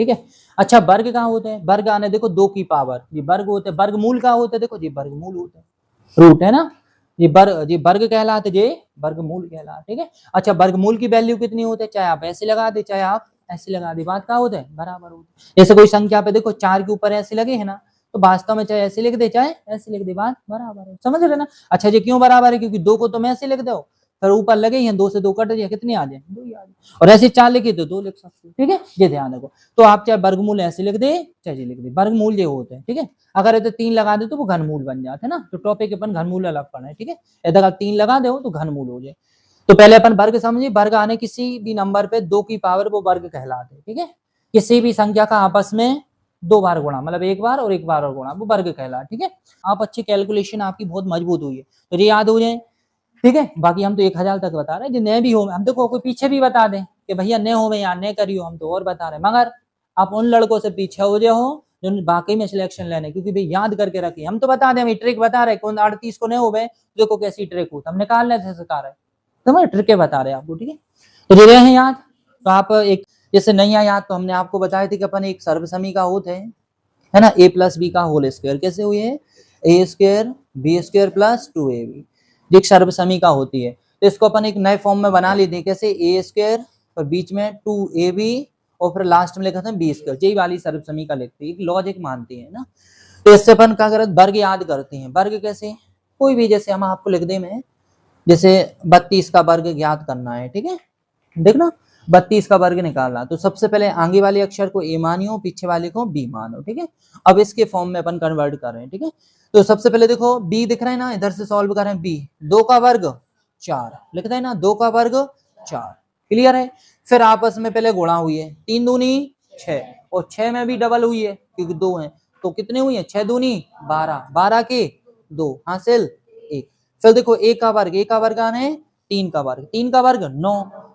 ठीक है। अच्छा वर्ग कहाँ होते हैं, वर्ग आने देखो 2 की पावर, ये वर्ग होते हैं। वर्गमूल कहाँ होते हैं, देखो ये वर्गमूल होते हैं, रूट है ना, ये वर्ग कहलाते, ये वर्गमूल कहलाते, ठीक है। अच्छा वर्गमूल की वैल्यू कितनी होती है, चाहे आप ऐसे लगा दे चाहे आप ऐसे लगा दे, बात क्या होता है, बराबर होता है। जैसे कोई संख्या पे देखो 4 के ऊपर ऐसे लगे है ना, तो वास्तव में चाहे ऐसे लिख दे चाहे ऐसे लिख दे, बात बराबर है, समझ रहे ना। अच्छा ये क्यों बराबर है, क्योंकि 2 को तुम ऐसे लिख दो, फिर ऊपर लगे हैं 2 से 2 कट जाए, कितने आ जाए 2 ही आ जाए, और ऐसे 4 लिखे तो 2 लिख सकते हो, ठीक है, ये ध्यान रखो। तो आप चाहे वर्गमूल ऐसे लिख दे चाहे ये लिख दे, वर्गमूल ये होते हैं, ठीक है। अगर ये 3 लगा दे तो वो घनमूल बन जाते हैं ना, तो टॉपिक अपन घनमूल अलग पढ़ा है, ठीक है। अगर 3 लगा दो तो घनमूल हो जाए। तो पहले अपन वर्ग समझिए, वर्ग आने किसी भी नंबर पे 2 की पावर वो वर्ग कहलाते हैं, ठीक है। किसी भी संख्या का आपस में 2 बार गुणा, मतलब एक बार और एक बार और गुणा, वो वर्ग कहला, ठीक है। आप अच्छी कैलकुलेशन आपकी बहुत मजबूत हुई है तो ये याद हो जाए, ठीक है। बाकी हम तो 1000 तक बता रहे हैं, जो नए भी हो, हम तो कोई पीछे भी बता दें कि भैया नए हो या नए करियो, हम तो और बता रहे हैं, मगर आप उन लड़कों से पीछे हो जाओ जो बाकी में सिलेक्शन लेने, क्योंकि भाई याद करके रखिए, हम तो बता दें, ट्रिक बता रहे कौन 38 को नहीं हो गए, देखो कैसी ट्रिक हो, हम निकालने से सिखा रहे, समझ, ट्रिक बता रहे आपको, ठीक है। तो ये रहे हैं याद। तो आप एक जैसे नहीं आया याद, तो हमने आपको बताया था कि अपन एक सर्वसमी का होते हैं, है ना, a प्लस बी का होल स्क्वायर, कैसे हुई है, A square B square plus 2ab, एक सर्वसमी का होती है। तो इसको अपन एक नए फॉर्म में बना लेते हैं, कैसे, ए स्क्वायर और बीच में 2ab और फिर लास्ट में लिखा था बी स्क्वायर, यही वाली सर्वसमी का लिखते हैं, एक लॉजिक मानती है ना। तो इससे अपन क्या करते, वर्ग याद करते हैं। वर्ग कैसे, कोई भी, जैसे हम आपको लिख दे में, जैसे 32 का वर्ग ज्ञात करना है, ठीक है, देखना 32 का वर्ग निकालना, तो सबसे पहले आगे वाले अक्षर को ए मानियो, पीछे वाले को बी मानो, ठीक है। अब इसके फॉर्म में अपन कन्वर्ट कर रहे हैं, ठीक है। तो सबसे पहले देखो बी दिख रहा है ना, इधर से सॉल्व कर रहे हैं, बी 2 का वर्ग 4 लिखता है ना, 2 का वर्ग 4, क्लियर है। फिर आपस में पहले गुणा हुई है, 3 दूनी 6 और 6 में भी डबल हुई है क्योंकि 2 है, तो कितने हुई है, 6 दूनी 12, 12 के 2 हासिल 1। फिर देखो ए का वर्ग आने 3 का वर्ग, 3 का वर्ग 9,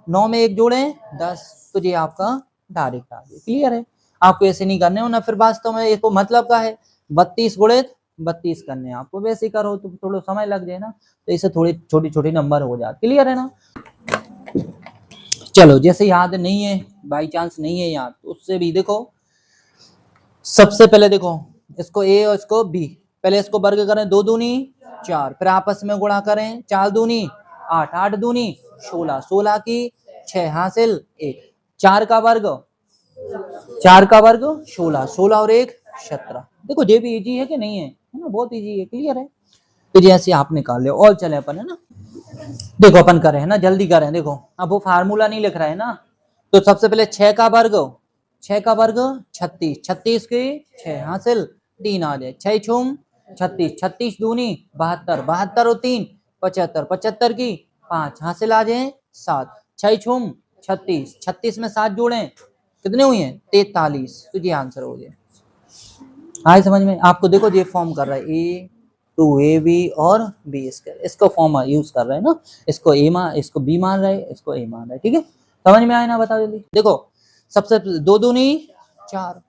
9 में 1 जोड़े 10, तो ये आपका डायरेक्ट आ गया, क्लियर है। आपको ऐसे नहीं करने हो ना, फिर वास्तव में इसको मतलब का है 32 गुणित 32 करने, आपको वैसे करो तो थोड़ा समय लग जाए ना, तो इसे थोड़ी छोटी छोटी नंबर हो जाते, क्लियर है ना। चलो जैसे याद नहीं है, बाई चांस नहीं है याद, तो उससे भी देखो, सबसे पहले देखो इसको ए और इसको बी, पहले इसको वर्ग करें, 2 दूनी 4, फिर आपस में गुणा करें, 4 दूनी 8, 8 दूनी 16, 16 की 6 हासिल 1, 4 का वर्ग 16, 16 और 1 17। देखो ये भी इजी है कि नहीं है ना, बहुत इजी है, क्लियर है। तो जैसे आप निकाल ले, और चले अपन, है ना, देखो अपन करें, है ना, जल्दी करें, देखो अब वो फार्मूला नहीं लिख रहा है ना, तो सबसे पहले 6 का वर्ग 36, 36 की 6 हासिल 3 आ जाए, 6 छूम 36, 36 दूनी 72, 72 और 3 75, 75 की 5 हासिल आ जाए 7, 6 छूम 36, 36 में 7 जोड़े कितने हुए हैं 43, तो ये आंसर हो जाए। आए समझ में आपको, देखो ये फॉर्म कर रहा है ए 2ab और बी स्क्वायर, इसको फॉर्म यूज कर रहे हैं ना, इसको इसको बी मान रहे हैं, इसको ए मान रहे हैं, ठीक है, समझ में आया ना, बताओ जल्दी। देखो सबसे 2 दूनी 4,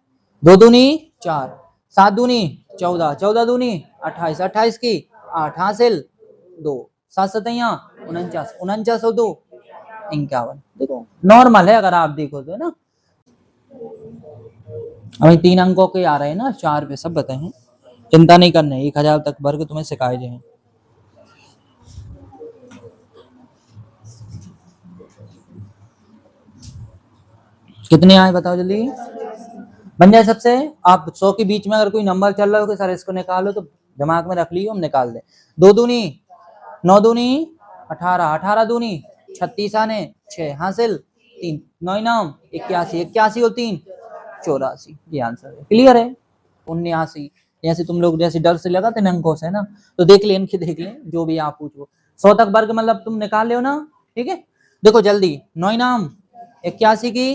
2 दूनी 4, 7 दूनी 14, 14 दूनी 28, 28 की 8 हासिल 2, 7 सतैया 49, 49 और 2 51। देखो नॉर्मल है अगर आप देखो तो, है ना। अभी 3 अंकों के आ रहे हैं ना, 4 पे सब बताए हैं, चिंता नहीं करना, 1000 तक वर्ग तुम्हें सिखाए जाए। कितने आए बताओ जल्दी, बन जाए सबसे। आप 100 के बीच में अगर कोई नंबर चल रहा हो कि सर इसको निकालो, तो दिमाग में रख लियो, हम निकाल दे। 2 दूनी 9 दूनी 18, 18 दूनी 36 आने 6 हासिल 3, 9 नाम 81, 81 और 3 84, ये आंसर है, क्लियर है। 79, जैसे तुम लोग जैसे डर से लगाते ना अंकों से ना, तो देख ले इनकी, देख ले जो भी आप पूछो, 100 तक वर्ग मतलब तुम निकाल ले ना, ठीक है। देखो जल्दी 9 नाम 81 की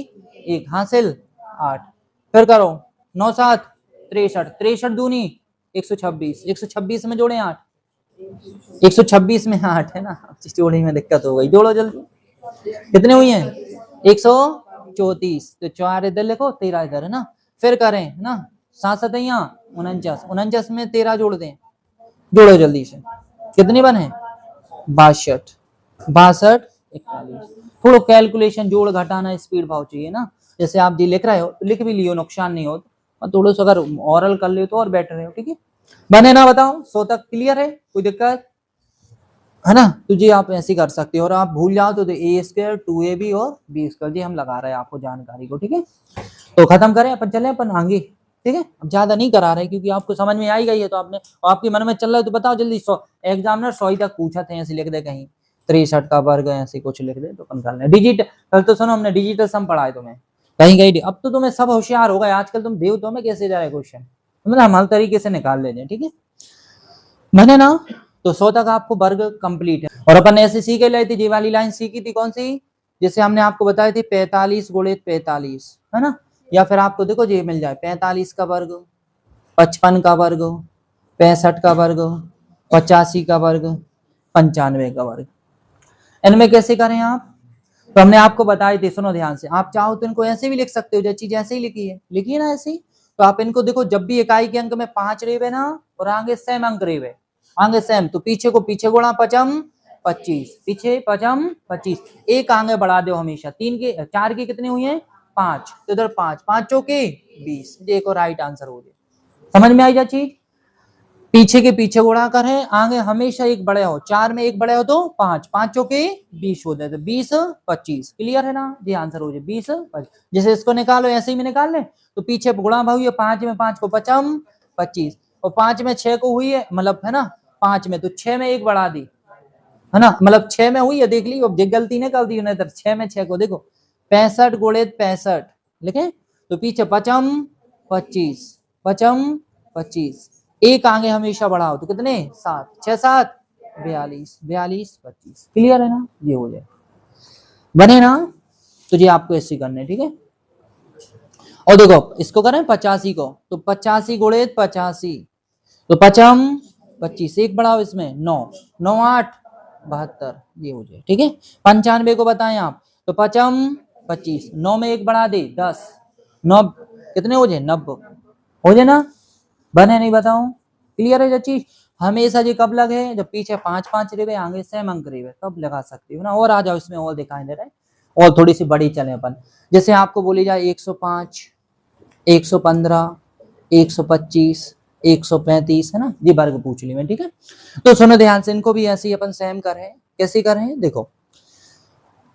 1 हासिल 8, फिर करो 9 7 63, 63 दूनी 126, 126 में जोड़े 8, 126 में 8 है ना, जोड़े में दिक्कत हो गई, जोड़ो जल्दी, कितने हुई हैं 134, तो 4 इधर लिखो 13 इधर, है ना। फिर करें, है ना, 7 सतैया 49, 49 में 13 जोड़ दें, जोड़ो जल्दी से, कितने बने 62, 62 41। थोड़ा कैलकुलेशन जोड़ घटाना स्पीड भाव चाहिए ना, जैसे आप जी लिख रहे हो तो लिख भी लियो, नुकसान नहीं हो, और थोड़ा सा अगर ऑरल कर लियो तो और बेटर है, ठीक है। बने ना, बताओ 100 तक क्लियर है, कोई दिक्कत है ना? तो जी आप ऐसे कर सकते हो, और आप भूल जाओ तो ए स्क्वायर 2ab और बी स्क्वायर, जी हम लगा रहे हैं आपको जानकारी को, ठीक है। तो खत्म करें अपन, चले अपन आगे, ठीक है। अब ज्यादा नहीं करा रहे क्योंकि आपको समझ में आई गई है, तो आपने और आपके मन में चल रहा है तो बताओ जल्दी। 100 एग्जामिनर 100 तक पूछा थे, ऐसे लिख दे कहीं 63 का वर्ग ऐसे कुछ लिख दे तो अपन कर ले। डिजिट कल तो सुनो, हमने डिजिटल सम पढ़ा है तुम्हें कहीं कहीं, अब तो तुम्हें सब होशियार हो गए आजकल, तुम देव तो हमें कैसे जा रहे क्वेश्चन, मतलब हम हर तरीके से निकाल लेते हैं, ठीक है। मैंने ना तो 100 तक आपको वर्ग कंप्लीट है, और अपन ऐसे सीख ले थी, जी वाली लाइन सीखी थी कौन सी, जैसे हमने आपको बताई थी 45 गुणित 45, है ना। या फिर आपको देखो ये मिल जाए 45 का वर्ग, 55 का वर्ग, 65 का वर्ग, 85 का वर्ग, 95 का वर्ग। इनमें कैसे करें आप, तो हमने आपको बताई थी, सुनो ध्यान से, आप चाहो तो इनको ऐसे भी लिख सकते हो, जो चीज ऐसे ही लिखी है ना ऐसे ही। तो आप इनको देखो, जब भी इकाई के अंक में 5 रेवे ना और आगे सेम अंक रेवे, आगे सेम, तो पीछे को पीछे गुणा 5 25, पीछे 5 25, एक आगे बढ़ा दो हमेशा, 3 के 4 के कितने हुए हैं 5, तो इधर 5 5 चौके 20, देखो राइट आंसर हो गया। समझ में आई जा चीज, पीछे के पीछे गुणा कर है, आगे हमेशा एक बड़े हो, 4 में एक बड़े हो तो 5 5 चौके 20 हो जाए, तो 20 25, क्लियर है ना जी, आंसर हो जाए 20 25। जैसे इसको निकालो ऐसे ही में निकाल ले, तो पीछे गुणा भाई 5 में 5 को 5 25, और 5 में 6 को हुई है, मतलब है ना 5 में, तो 6 में एक बढ़ा दी, है ना, मतलब 6 में हुई है, देख ली, अब गलती नहीं कर दी उन्हें, 6 में 6 को देखो 65 गुणित 65 लिखे, तो पीछे 5 25 5 25, एक आगे हमेशा बढ़ाओ तो कितने 7 6 7 42 42 25, क्लियर है ना, ये हो जाए बने ना। तो ये आपको ऐसे करने, ठीक है। और देखो इसको करें 85 को, तो 85 गुणित 85, तो 5 25, एक बढ़ाओ इसमें 9 9 8 72, ये हो जाए, ठीक है। 95 को बताएं आप, तो 5 25, 9 में एक बढ़ा दे 10, 9 कितने हो जाए 90, हो जाए ना, बने नहीं बताऊं, क्लियर है जो चीज। हमेशा ये कब लगे, जब पीछे 5 5 रेवे आगे सेम अंक रेवे, तब लगा सकते हो ना। और आ जाओ इसमें, और दिखाई दे रहा है, और थोड़ी सी बड़ी चले अपन, जैसे आपको बोली जाए 105 115 125 135, है ना, ये वर्ग पूछ ली मैं, ठीक है। तो सुनो ध्यान से, इनको भी ऐसे ही अपन सेम कर रहे हैं, कैसे कर रहे हैं देखो,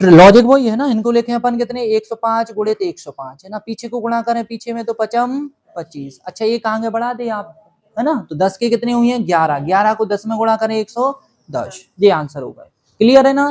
लॉजिक वही है ना, इनको लिखे अपन कितने 105 गुणित 105, है ना, पीछे को गुणा करें, पीछे में तो 5 25, अच्छा एक आगे बढ़ा दे आप, है ना, तो 10 के कितने हुए हैं 11, 11 को 10 में गुणा करें 110, ये आंसर होगा, क्लियर है ना,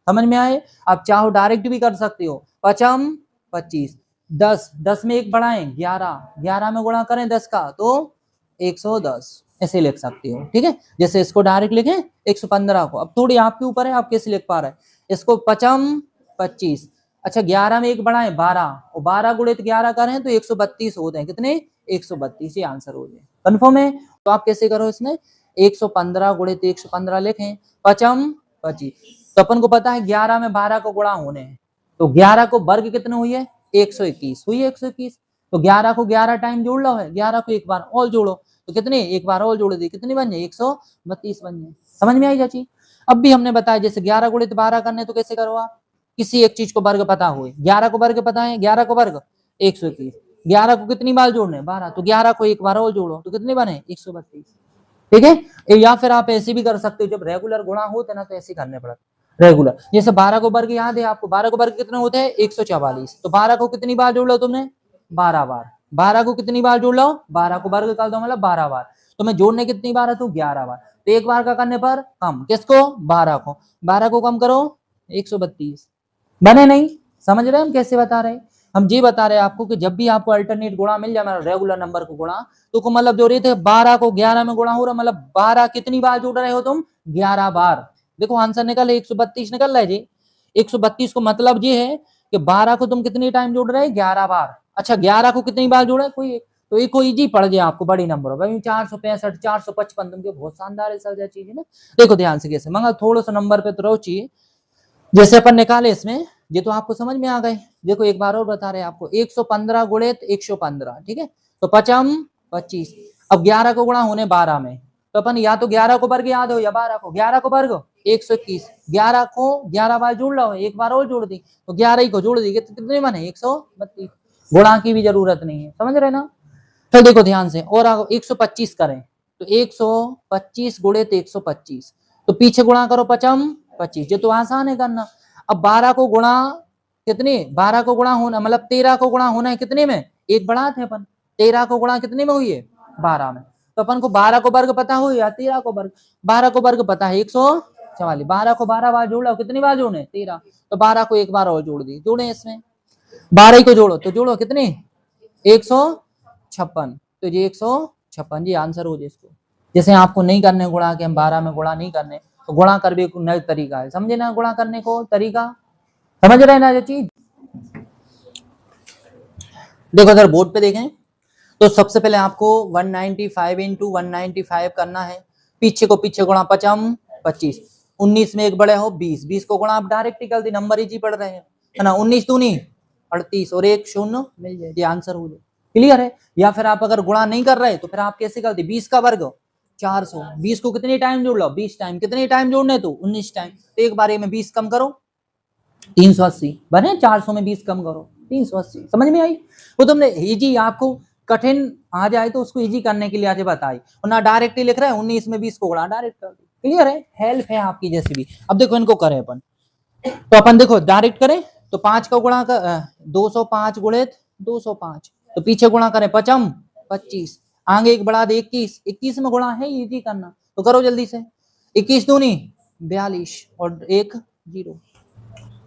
समझ में आए। आप चाहो डायरेक्ट भी कर सकते हो, 5 25 10 10 में एक बढ़ाएं 11, 11 में गुणा करें 10 का तो 110, ऐसे लिख सकते हो, ठीक है। जैसे इसको डायरेक्ट लिखें 115 को, अब थोड़ी आपके ऊपर है आप कैसे लिख पा रहे हैं इसको, 5 25, अच्छा 11 में एक बढ़ाएं 12, और 12 गुणित 11 करें तो 132 होते हैं, कितने 132, ये आंसर हो जाए, कन्फर्म है। तो आप कैसे करो इसमें 115 गुणित 115 लिखें 5 25, तो अपन को पता है 11 में 12 को गुणा होने हैं, तो 11 को वर्ग कितने हुई है 121 हुई है 121, तो 11 को 11 टाइम जोड़ लो है, 11 को एक बार और जोड़ो तो कितने एक बार और जोड़ दी कितनी बन जाए 132 बन जाए, समझ में आई चाची। अब भी हमने बताया जैसे 11 गुणित 12 करने तो कैसे करो आप, किसी एक चीज को वर्ग पता हुए, 11 को वर्ग पता है, 11 को वर्ग 121, 11 को कितनी बार जोड़ने 12, तो 11 को एक बार और जोड़ो तो कितने बने 132, ठीक है। या फिर आप ऐसे भी कर सकते हो, जब रेगुलर गुणा होते ना तो ऐसे करने पड़ते रेगुलर, जैसे 12 को वर्ग याद है आपको, 12 को वर्ग कितने होते हैं 144, तो 12 को कितनी बार जोड़ लो तुमने 12 बार, 12 को कितनी बार जोड़ लो 12 को वर्ग कर दो मतलब 12 बार, तो मैं जोड़ने कितनी बार है तो 11 बार, तो एक बार का करने पर कम, किसको 12 को, 12 को कम करो 132, बने नहीं, समझ रहे हम कैसे बता रहे, हम ये बता रहे हैं आपको कि जब भी आपको अल्टरनेट गुणा मिल जाए रेगुलर नंबर को गुणा, तो मतलब जो रहे थे 12 को 11 में गुणा हो रहा, मतलब 12 कितनी बार जोड़ रहे हो तुम 11 बार, देखो आंसर निकल 132 निकल रहा है जी, 132 को मतलब ये है कि 12 को तुम कितनी टाइम जोड़ रहे 11 बार, अच्छा 11 को कितनी बार जोड़ा कोई एक, तो एक को इजी पड़ जाए आपको बड़ी नंबर हो भाई 465 455, तुमके बहुत शानदार रिजल्ट चीज है ना। देखो ध्यान से कैसे, मगर थोड़ा सा नंबर पे तो रहो चाहिए, जैसे अपन निकाले इसमें, ये तो आपको समझ में आ गए, देखो एक बार और बता रहे हैं आपको 115 गुणित 115, ठीक है, तो 5 25, अब 11 को गुणा होने 12 में, तो अपन या तो 11 को वर्ग याद हो या 12 को, 11 को वर्ग 121। 11 को 11 बार जोड़ लो, एक बार और जोड़ दी तो 11 ही को जोड़ दी, कितने बने 132। गुणा की भी जरूरत नहीं है, समझ रहे ना। फिर देखो ध्यान से, और 125 करें तो 125 गुणे 125, तो पीछे गुणा करो 55 25, ये तो आसान है करना। अब 12 को गुणा कितने, 12 को गुणा होना मतलब 13 को गुणा होना है कितने में, एक बढ़ा थे अपन, 13 को गुणा कितने में हुई है 12 में, तो अपन को 12 को वर्ग पता हो या 13 को वर्ग, 12 को वर्ग पता है 144, 12 को 12 बार जोड़ लो, कितनी बार जोड़े 13, तो 12 को एक बार और जोड़ दी, जोड़े इसमें 12 को जोड़ो तो जोड़ो कितने 156, तो ये 156 जी आंसर हो जाए इसको। जैसे आपको नहीं करने गुणा के, हम 12 में गुणा नहीं करने, तो गुणा कर भी नया तरीका है, समझे ना गुणा करने को तरीका, समझ रहे ना ये चीज। देखो अगर बोर्ड पे देखें तो सबसे पहले आपको 195 इंटू 195 करना है, पीछे को पीछे गुणा 55 25, 19 में एक बड़े हो 20, 20 को गुणा आप डायरेक्ट ही कर दी, नंबर ही पढ़ रहे हैं है ना, 19 दूनी 38 और एक शून्य मिल जाए, ये आंसर हो जाए, क्लियर है। या फिर आप अगर गुणा नहीं कर रहे तो फिर आप कैसे करते, 20 का वर्ग 400, 20 को कितने टाइम जोड़ लो 20 टाइम, कितने टाइम जोड़ने तो 19 टाइम, तो एक बार में 20 कम करो 380 बने, 400 में 20 कम करो 380, समझ में आई। वो तुमने इजी, आपको कठिन आ जाए तो उसको इजी करने के लिए आज बताई, और ना डायरेक्ट ही लिख रहे हैं 19 में 20 को गुणा डायरेक्ट कर दो, क्लियर है, हेल्प है आपकी जैसे भी। अब देखो इनको करें अपन, तो अपन देखो डायरेक्ट करें तो 5 का गुणा कर 205 गुणे 205, तो पीछे गुणा करें 55 25, आगे एक बढ़ा दे 21, 21 में गुणा है इजी करना, तो करो जल्दी से, 21 दूनी 42 और एक 0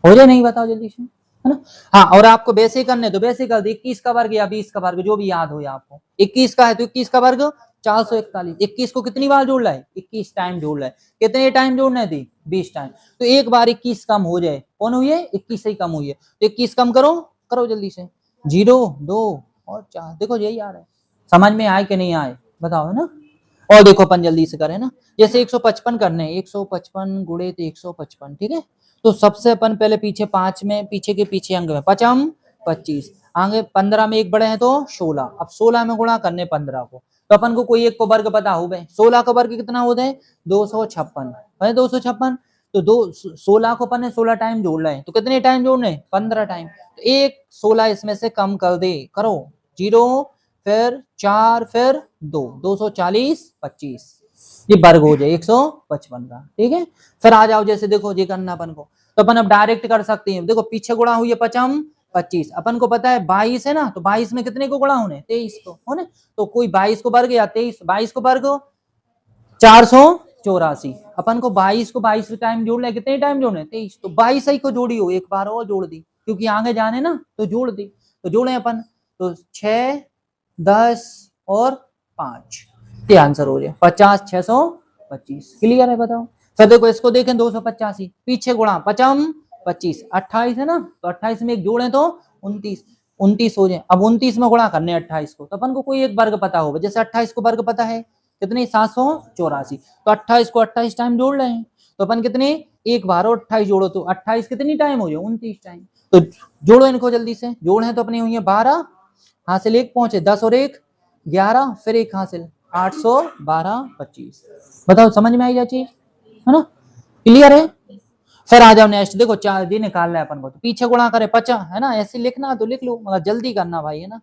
हो जाए, नहीं बताओ जल्दी से, है ना। हाँ और आपको वैसे करने तो वैसे कर दे, 21 का वर्ग या 20 का वर्ग जो भी याद हो आपको, 21 का है तो 21 का वर्ग 441, 21 को कितनी बार जोड़ रहा है 21 टाइम जोड़ रहा है, कितने टाइम जोड़ने थी 20 टाइम, तो एक बार 21 कम हो जाए, कौन हुई है 21 से ही कम हुई है, तो 21 कम करो, करो जल्दी से, 0 2 और 4, देखो यही आ रहा है, समझ में आए कि नहीं आए बताओ, है ना। और देखो अपन जल्दी से करें ना, जैसे 155 करने, 155 गुणे 155, ठीक है, तो सबसे अपन पहले पीछे 5 में, पीछे के पीछे अंक में 55 25, आगे 15 में एक बड़े हैं तो 16, अब 16 में गुणा करने 15 को, तो अपन को कोई एक को वर्ग पता हो गए, 16 का वर्ग कितना होता है 256 है, 256, तो 16 को अपन ने 16 टाइम जोड़ रहे हैं, तो कितने टाइम जोड़ने 15 टाइम, तो एक 16 इसमें से कम कर दे, करो 0 फिर 4 फिर 2, 240 25, ये वर्ग हो जाए 155 का, ठीक है। फिर आ जाओ जैसे देखो ये करना अपन को, तो अपन अब डायरेक्ट कर सकते हैं, देखो पीछे गुणा हुई है 55 25, अपन को पता है 22 है ना, तो 22 में कितने को गुणा होने 23 को होने, तो कोई 22 को वर्ग या 23, 22 को वर्ग 484, अपन को 22 को 22 टाइम जोड़ ले, कितने टाइम जोड़ने 23, तो 22 ही को जोड़ी हो, एक बार और जोड़ दी क्योंकि आगे जाने ना, तो जोड़ दी, तो जोड़े अपन, तो 6 10 और 5, ये आंसर हो जाए 50 625, क्लियर है बताओ। फिर देखो इसको देखें 285, पीछे गुणा 55 25, 28 है ना, तो 28 में एक जोड़े तो 29 29 हो जाए, अब 29 में गुणा करने 28 को, तो अपन को कोई एक वर्ग पता होगा, जैसे 28 को वर्ग पता है कितने 784, तो 28 को 28 टाइम जोड़ रहे हैं, तो अपन कितने एक बार और 28 जोड़ो तो 28 कितनी टाइम हो जाए 29 टाइम, तो जोड़ो इनको जल्दी से, जोड़े तो अपनी हुई है 12, हासिल एक पहुंचे 10 और एक 11, फिर एक हासिल 812 25, बताओ समझ में आई जा चीज, है ना, क्लियर है। फिर आ जाओ नेक्स्ट, देखो 4 दिन निकालना है अपन को, तो पीछे गुणा करे 50 है ना, ऐसे लिखना तो लिख लो मगर जल्दी करना भाई, है ना,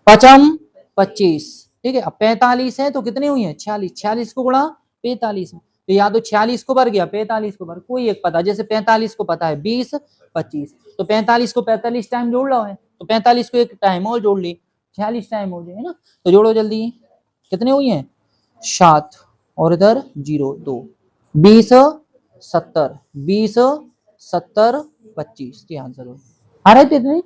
55 25, ठीक है, अब 45 है तो कितनी हुई है 46, 46 को गुणा 45 में, तो या तो 46 को वर्ग या 45 को वर्ग, कोई एक पता, जैसे 45 को पता है 20 25, तो 45 को 45 टाइम जोड़ लो है, तो 45 को एक टाइम और जोड़ ली 46 टाइम हो जाए, है ना, तो जोड़ो जल्दी, कितने हुई है 7 और इधर 0 2 20 70 20 70 25, ये आंसर हो आ रहे थे इतने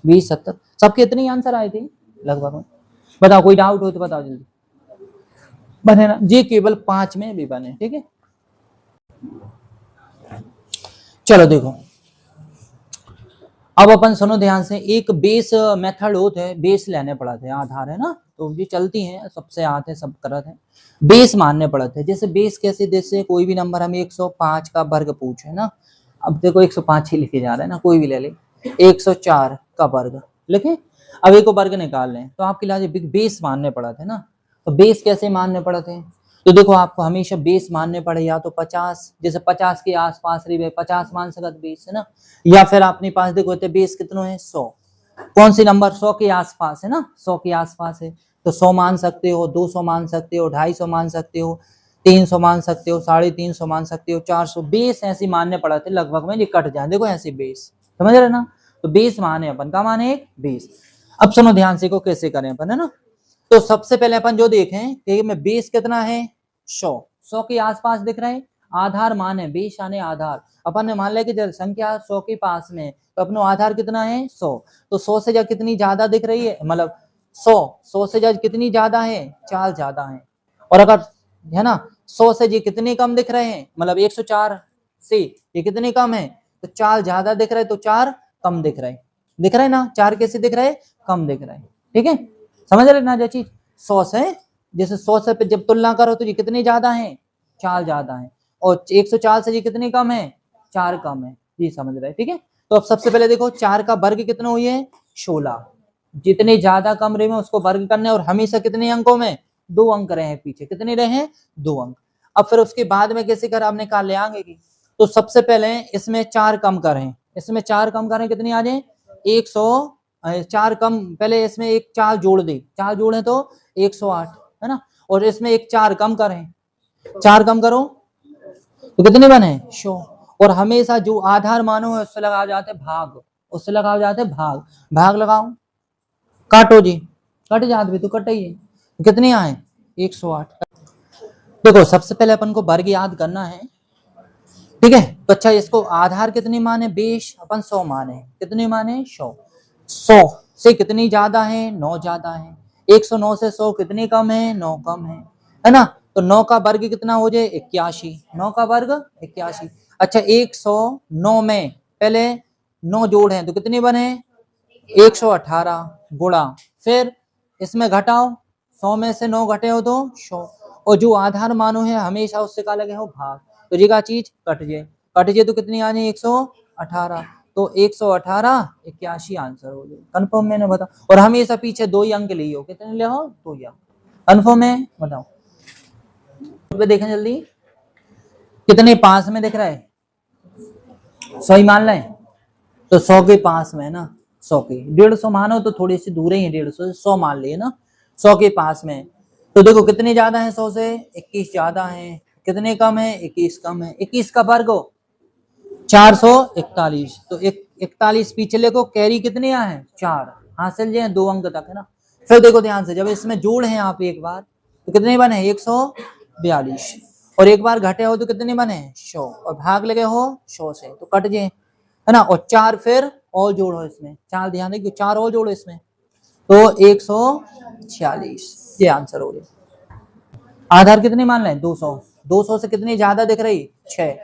20 70, सबके इतने आंसर आए थे लगभग, बताओ कोई डाउट हो तो बताओ जल्दी, बने ना जी, केवल 5 में भी बने, ठीक है। चलो देखो अब अपन सुनो ध्यान से, एक बेस मेथड होते है, बेस लेने पड़ते हैं, आधार है ना, तो ये चलती हैं सबसे आते हैं सब करते हैं, बेस मानने पड़ते हैं, जैसे बेस कैसे, जैसे कोई भी नंबर हम 105 का वर्ग पूछे ना, अब देखो 105 ही लिखे जा रहे हैं ना, कोई भी ले ले, 104 का वर्ग लिखे, अब एक वर्ग निकाल लें, तो आपके लिए बेस मानने पड़ते हैं ना, तो बेस कैसे मानने पड़ते हैं, तो देखो आपको हमेशा बेस मानने पड़े, या तो 50, जैसे 50 के आसपास रही 50 मान सकत बेस है ना, या फिर अपने पास देखो बेस कितनो है 100, कौन सी नंबर 100 के आसपास है ना, 100 के आसपास है तो 100 मान सकते हो, 200 मान सकते हो, 250 मान सकते हो, 300 मान सकते हो, 350 मान सकते हो, 400 बेस ऐसे मानने पड़ा थे लगभग में, ये कट जाए देखो ऐसे बेस, समझ रहे ना। तो बेस माने अपन का माने एक बेस। अब सुनो ध्यान से को कैसे करें अपन है ना। तो सबसे पहले अपन जो देखें कि में बेस कितना है 100 के आसपास दिख रहा है, आधार मान है बेस यानी आधार, अपन ने मान लिया कि जब संख्या 100 के पास में तो अपना आधार कितना है 100, तो 100 से जब कितनी ज्यादा दिख रही है, मतलब 100 से जब कितनी ज्यादा है 4 ज्यादा है, और अगर है ना 100 से ये कितने कम दिख रहे हैं, मतलब 104 से ये कितने कम है, तो 4 ज्यादा दिख रहे, तो 4 कम दिख रहे, दिख रहे ना 4 कैसे दिख रहे कम दिख रहे, ठीक है समझ रहे ना जो चीज 100 से, जैसे 100 से पे जब तुलना करो तो ये कितने ज्यादा है 4 ज्यादा है, और 104 से ये कितने कम है 4 कम है, ये समझ रहे ठीक है। तो अब सबसे पहले देखो 4 का वर्ग कितना हुई है 16, जितने ज्यादा कम रहे में उसको वर्ग करना है, और हमेशा कितने अंकों में 2 अंक रहे हैं पीछे, कितने रहे हैं 2 अंक। अब फिर उसके बाद में कैसे कर आपने कहा ले आएंगे की, तो सबसे पहले इसमें 4 कम करें, इसमें 4 कम करें कितनी आ जाए 104 कम, पहले इसमें एक 4 जोड़ दे, 4 जोड़े तो 108 है ना, और इसमें एक 4 कम करें, 4 कम करो तो कितने बने 100, और हमेशा जो आधार मानो है उससे लगा जाते भाग, उससे लगा जाते भाग, भाग लगाओ काटो जी, कट जाते भी तो कटे ही है, कितने आए 108। देखो सबसे पहले अपन को वर्ग याद करना है, ठीक है। तो अच्छा इसको आधार कितने माने बेस अपन 100 माने, कितने माने 100, 100 से कितनी ज्यादा है 9 ज्यादा है, 109 से 100 कितने कम है 9 कम है ना, तो 9 का वर्ग कितना हो जाए 81, 9 का वर्ग 81। अच्छा 109 में पहले 9 जोड़ हैं तो कितने बने 118 गुणा, फिर इसमें घटाओ 100 में से 9 घटे हो तो 100, और जो आधार मानो है हमेशा उससे का लगे हो भाग, तो ये का चीज कट जाए तो कितनी आ जाए 118, तो 118 81 आंसर हो जाए कन्फर्म मैंने बताओ, और हमेशा पीछे 2 ही अंक लिए हो, कितने ले हो 2 ही अंक, कन्फर्म है बताओ। देखें जल्दी कितने पास में दिख रहा है 100 ही मान लें, तो 100 के पास में है ना, 100 के 150 मानो तो थोड़ी सी दूर ही है, 150 से 100 मान लिए ना, 100 के पास में, तो देखो कितने ज्यादा है 100 से 21 ज्यादा है, कितने कम है 21 कम है, 21 का वर्ग 441, तो 41 पिछले को कैरी कितने आए 4 हासिल जो है 2 अंक तक है ना। फिर देखो ध्यान से जब इसमें जोड़ है आप एक बार तो कितने बने 142, और एक बार घटे हो तो कितने बने 100, और भाग लगे हो 100 से तो कट जाए है ना, और 4 फिर और जोड़ो इसमें 4, ध्यान देखिए 4 और जोड़ो इसमें तो 146, ये आंसर हो गया। आधार कितने मान लें 200, 200 से कितनी ज्यादा दिख रही 6,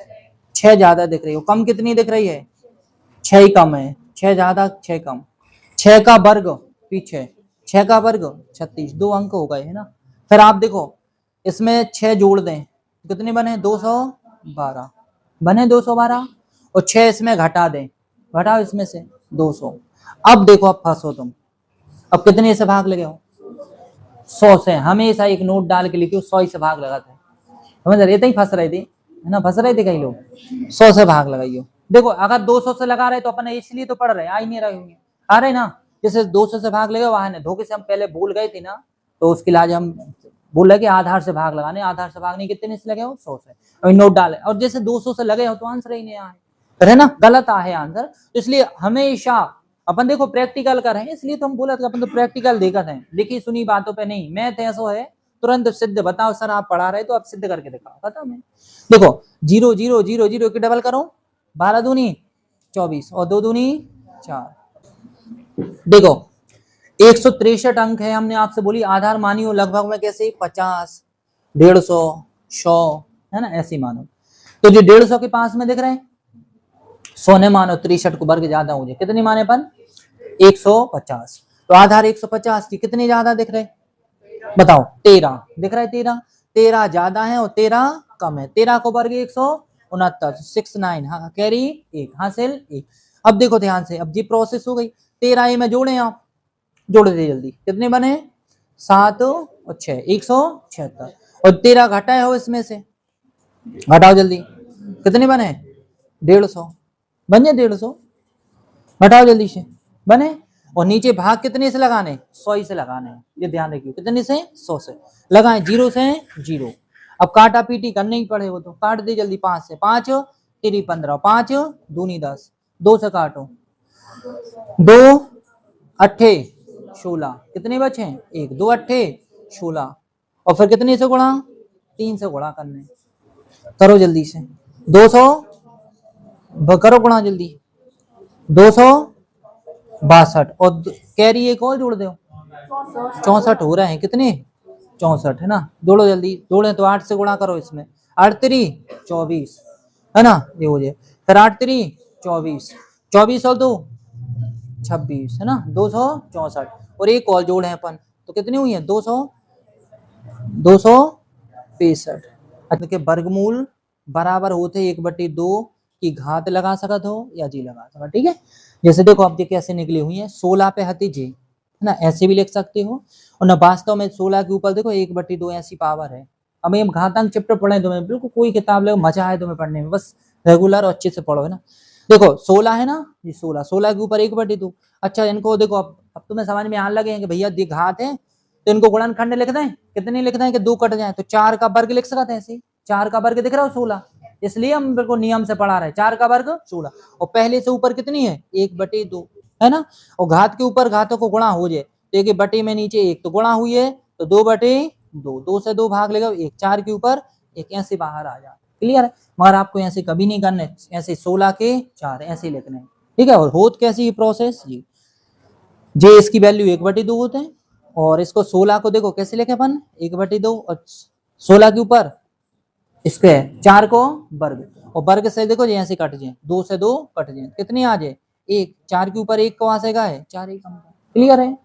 6 ज्यादा दिख रही है, कम कितनी दिख रही है 6 ही कम है, 6 ज्यादा 6 कम, 6 का वर्ग पीछे 6 का वर्ग 36, 2 अंक हो गए है ना। फिर आप देखो इसमें 6 जोड़ दें कितने बने 212 बने 212, और 6 इसमें घटा दें, घटाओ इसमें से 200, अब देखो अब फंसो तुम, अब कितने से भाग लगे हो 100 से, हमेशा एक नोट डाल के लिखियो 100 से भाग लगाते हैं, समझ रहे थे ही फंस रहे थे है ना, फंस रहे थे कई लोग, 100 से भाग लगाइयो। देखो अगर 200 से लगा रहे तो अपन इसलिए तो पढ़ रहे आ ही नहीं रहे होंगे, आ रहे ना, जैसे 200 से भाग लगे वहां धोखे से हम पहले भूल गए थे ना, तो उसके लिए आज हम बोल रहे कि आधार से भाग लगाने, आधार से भागने कितने से लगे हो 100 से, और नोट डाले, और जैसे 200 से लगे हो तो आंसर ही नहीं आए है ना, गलत आए आंसर, तो इसलिए हमेशा अपन देखो प्रैक्टिकल कर रहे हैं, इसलिए तो हम बोला था अपन तो प्रैक्टिकल देखा है, देखी सुनी बातों पे नहीं, मैथ ऐसा है तुरंत सिद्ध, बताओ सर आप पढ़ा रहे तो आप सिद्ध करके दिखाओ, पता मैं देखो 0 0 0 0 की डबल करो 12 दूनी 24 और 2 दूनी 4, देखो 163 अंक है, हमने आपसे बोली आधार मानियो लगभग में कैसे 50 150 100 है ना, ऐसे मानो, तो जो 150 के पास में दिख रहे हैं 100 ने मानो 63 को वर्ग ज्यादा हो जाए, कितने माने अपन 150, तो आधार 150 की कितने ज्यादा दिख रहे बताओ 13 दिख रहा है, 13 13 ज्यादा है और 13 कम है, 13 को वर्ग 169 69 हाँ कैरी 1 हासिल 1। अब देखो ध्यान से, अब ये प्रोसेस हो गई, 13 में जोड़े आप, जोड़ दे जल्दी कितने बने 7 और 6 176, और 13 घटाए हो इसमें से, घटाओ जल्दी, कितने बने? 150 बन जाए, 150 घटाओ जल्दी से, बने। और नीचे भाग कितने से लगाने? 100 से लगाने हैं, ये ध्यान रखिए, कितने से? 100 से लगाए, 0 से 0। अब काटा पीटी करने ही पड़े, वो तो काट दे जल्दी, 5 से, 5 3 15, 5 दूनी 10, 2 से काटो, 2 अट्ठे 16, कितने बचे? 1, 2 अट्ठे 16, और फिर कितने से गुणा? 3 से गुणा करने, करो जल्दी से, 200 करो गुणा जल्दी, 262, और कैरी एक और जोड़ दो, 64 हो रहे हैं, कितने? 64 है ना, जोड़ो जल्दी, जोड़े तो 8 से गुणा करो इसमें, 8 3 24 है ना, ये हो जाए, फिर 8 3 24, 24 और 2 26 है ना, 264, और एक और जोड़े अपन, तो कितनी हुई है? 265। के वर्गमूल बराबर होते 1/2 की घात लगा सकत हो या जी लगा सकत, ठीक है। जैसे देखो अब ये कैसे निकली हुई है, 16 पे हती जे, है ना, ऐसे भी लिख सकते हो, और ना वास्तव में 16 के ऊपर देखो 1/2 ऐसी पावर है। अब ये घातांक चैप्टर पढ़े तुम्हें, बिल्कुल कोई किताब ले मजा आए तुम्हें पढ़ने में, बस रेगुलर और अच्छे से पढ़ो, है ना। देखो 16 है ना, ये 16 के ऊपर 1/2। अच्छा इनको देखो, अब तुम्हें समझ में आने लगे कि भैया ये घात है, तो इनको गुणनखंड लिख दें, कितने लिख दें कि 2 कट जाए, तो 4 का वर्ग लिख सकते हैं ऐसे, 4 का वर्ग दिख रहा हो 16, इसलिए हम बिल्कुल नियम से पढ़ा रहे हैं, 4 का वर्ग 16, और पहले से ऊपर कितनी है? 1/2 है ना, और घात के ऊपर घातों को गुणा हो जाए, तो एक बटे में नीचे 1 तो गुणा हुई है, तो 2/2, 2 से 2 भाग लेगा 1, 4 के ऊपर 1 ऐसे बाहर आ जाता, क्लियर है। मगर आपको ऐसे कभी नहीं करने, ऐसे 16 के 4 ऐसे लिखने, ठीक है। और होत कैसी प्रोसेस जी, जे इसकी वैल्यू 1/2 होते हैं, और इसको 16 को देखो कैसे लिखे अपन, 1/2, और 16 के ऊपर इसके 4 को वर्ग, और वर्ग से देखो ऐसे कट जाए, 2 से 2 कट जाए, कितनी आ जाए? 1, 4 के ऊपर 1 को वहां से गए, 4 1, क्लियर है।